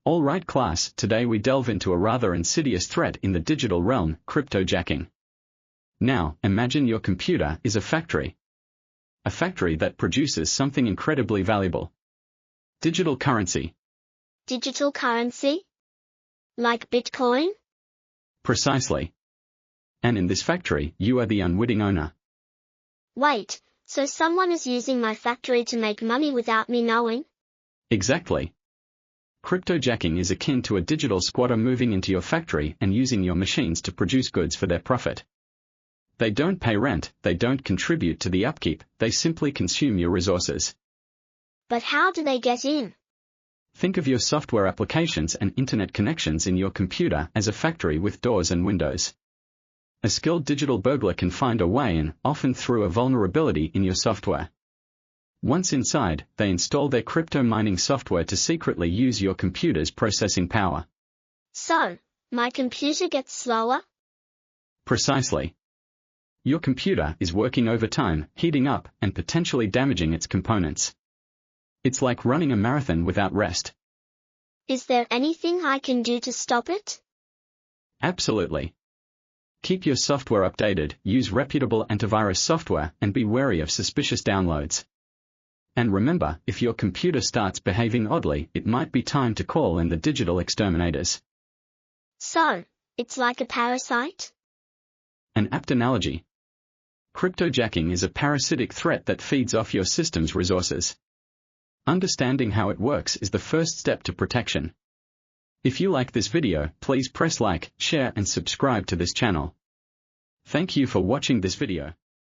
Alright class, today we delve into a rather insidious threat in the digital realm, cryptojacking. Now, imagine your computer is a factory. A factory that produces something incredibly valuable. Digital currency. Digital currency? Like Bitcoin? Precisely. And in this factory, you are the unwitting owner. Wait, so someone is using my factory to make money without me knowing? Exactly. Cryptojacking is akin to a digital squatter moving into your factory and using your machines to produce goods for their profit. They don't pay rent, they don't contribute to the upkeep, they simply consume your resources. But how do they get in? Think of your software applications and internet connections in your computer as a factory with doors and windows. A skilled digital burglar can find a way in, often through a vulnerability in your software. Once inside, they install their crypto mining software to secretly use your computer's processing power. So, my computer gets slower? Precisely. Your computer is working overtime, heating up, and potentially damaging its components. It's like running a marathon without rest. Is there anything I can do to stop it? Absolutely. Keep your software updated, use reputable antivirus software, and be wary of suspicious downloads. And remember, if your computer starts behaving oddly, it might be time to call in the digital exterminators. So, it's like a parasite? An apt analogy. Cryptojacking is a parasitic threat that feeds off your system's resources. Understanding how it works is the first step to protection. If you like this video, please press like, share and subscribe to this channel. Thank you for watching this video.